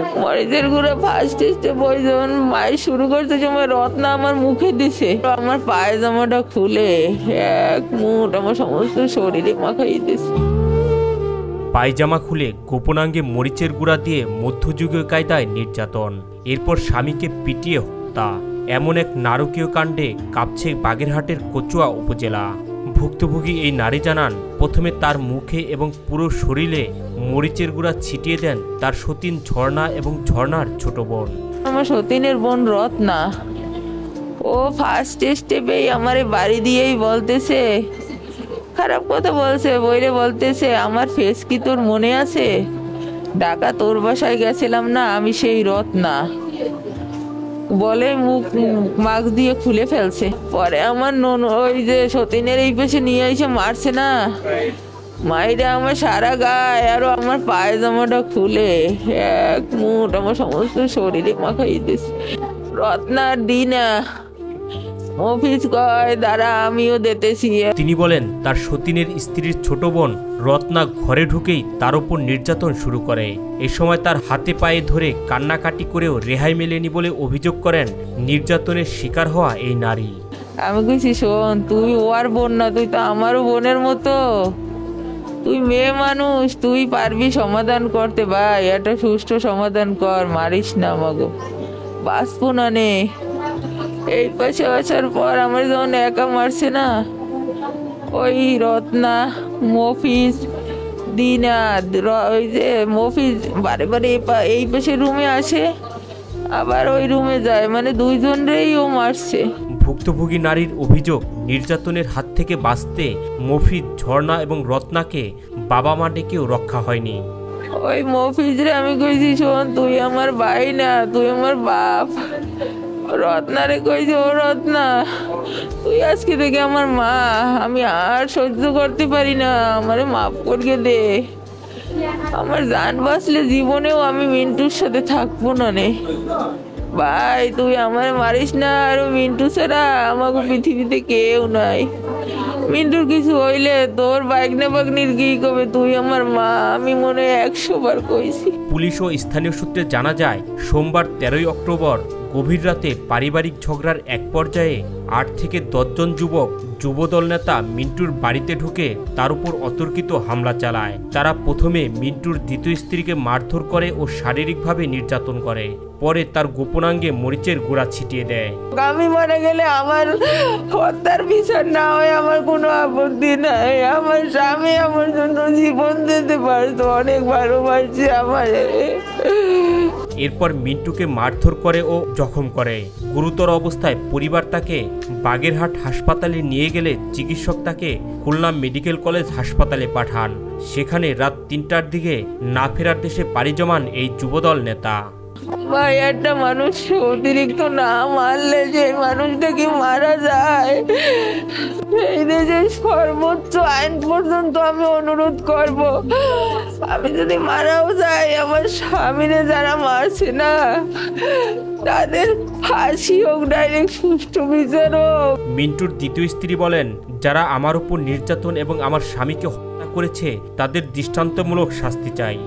মরিচের গুঁড়া first step ওই যখন মায়ের শুরু করতে সময় রত্না আমার মুখে দিছে, আমার পায়জামাটা খুলে এক মুঠ আমার সমস্ত শরীরে মাখাই দিছে। পায়জামা খুলে গোপনাঙ্গে মরিচের গুঁড়া দিয়ে মধ্যযুগীয় কায়দায় নির্যাতন, এরপর স্বামীকে পিটিয়ে হত্যা। এমন এক নারকীয় কাণ্ডে কাঁপছে বাগেরহাটের কচুয়া উপজেলা। ভুক্তভোগী এই নারী জানান, প্রথমে তার মুখে এবং পুরো শরীরে মরিচের গুঁড়া ছিটিয়ে দেন তার সতীন ঝর্ণা এবং ঝর্ণার ছোট বোন। আমার সতীনের বোন রত্না, ও ফার্স্ট স্টেপেই আমার বাড়ি দিয়েই বলতেছে, খারাপ কথা বলছে, বইরে বলতেছে আমার ফেস কি তোর মনে আছে, ঢাকা তোর বাসায় গেছিলাম না আমি সেই রত্না, বলে মুখ মাস্ক দিয়ে খুলে ফেলছে। পরে আমার ওই যে সতীনের এই পেশে নিয়ে এসে মারছে না, মাইরা আমার সারা গায়ে আরো আমার পায়জামাটা খুলে এক মুঠ আমার সমস্ত শরীরে মাখাই দিছে। রত্নার দিনা অফিস কয় দ্বারা আমিও দিতেছি। তিনি বলেন, তার সতীনের স্ত্রীর ছোট বোন রত্না ঘরে ঢুকেই তার উপর নির্যাতন শুরু করে। এ সময় তার হাতে পায়ে ধরে কান্নাকাটি করেও রেহাই মেলেনি বলে অভিযোগ করেন নির্যাতনের শিকার হওয়া এই নারী। আমি কইছি, শোন তুই ওর বোন না, তুই তো আমারও বোনের মতো, তুই মেয়ে মানুষ, তুই পারবি সমাধান করতে, ভাই একটা সুষ্ঠু সমাধান কর, মারিস না আমাকে, বাঁচবো না নে। এই পাশে আসার পর আমার যখন একা মারছে না, ওই রত্না মফিজ দিনা ওই যে মফিজ বারে বারে এই পাশে রুমে আসে আবার ওই রুমে যায়, মানে দুইজনেরই ও মারছে। ভুক্তভোগী নারীর অভিযোগ, নির্যাতনের হাত থেকে বাঁচতে মফিজ, ঝর্ণা এবং রত্নাকে বাবা মা ডেকেও রক্ষা হয়নি। ওই মফিজরে আমি কইছি, শোন তুই আমার ভাই না, তুই আমার বাপ। রত্নারে কইছি, ও রত্না তুই আজকে থেকে আমার মা, আমি আর সহ্য করতে পারি না, আমারে মাফ করিয়ে দে, আমার জান বাঁচলে জীবনেও আমি মিন্টুর সাথে থাকবো না নে। ভাই তুই আমার মারিস না, আর মিন্টু ছাড়া আমাকে পৃথিবীতে কেউ নাই, মিন্টুর কিছু হইলে তোর বাগনা বাগনির কি কবে, তুই আমার মা, আমি মনে 100 বার কইছি। পুলিশ ও স্থানীয় সূত্রে জানা যায়, সোমবার 13 অক্টোবর গভীর রাতে পারিবারিক ঝগড়ার এক পর্যায়ে 8 থেকে 10 জন যুবক যুবদল নেতা মিন্টুর বাড়িতে ঢুকে তার উপর অতর্কিত হামলা চালায়। তারা প্রথমে মিন্টুর দ্বিতীয় স্ত্রীকে মারধর করে ও শারীরিকভাবে নির্যাতন করে, পরে তার গোপনাঙ্গে মরিচের গুঁড়া ছিটিয়ে দেয়। আমি মারা গেলে আমার হত্যার বিচার না হয় আমার কোনো আপত্তি নাই, আমার স্বামী আমার জন্য জীবন দিতে পারতো, অনেক ভালোবাসছে আমার। এরপর মিন্টুকে মারধর করে ও জখম করে। গুরুতর অবস্থায় পরিবার তাকে বাগেরহাট হাসপাতালে নিয়ে গেলে চিকিৎসক তাকে খুলনা মেডিকেল কলেজ হাসপাতালে পাঠান। সেখানে রাত 3টার দিকে না ফেরার দেশে পাড়ি জমান এই যুবদল নেতা। ভাই একটা মানুষ অতিরিক্ত না মারলে যে মানুষটা কি মারা যায়, এই দেশে সর্বোচ্চ আইন পর্যন্ত আমি অনুরোধ করব, আমি যদি মারাও যাই আমার স্বামীরে যারা মারছে না তাদের ফাঁসি হোক, ডাইরেক্ট সুষ্ঠু বিচার হোক। মিন্টুর দ্বিতীয় স্ত্রী বলেন, যারা আমার উপর নির্যাতন এবং আমার স্বামীকে হত্যা করেছে তাদের দৃষ্টান্তমূলক শাস্তি চাই।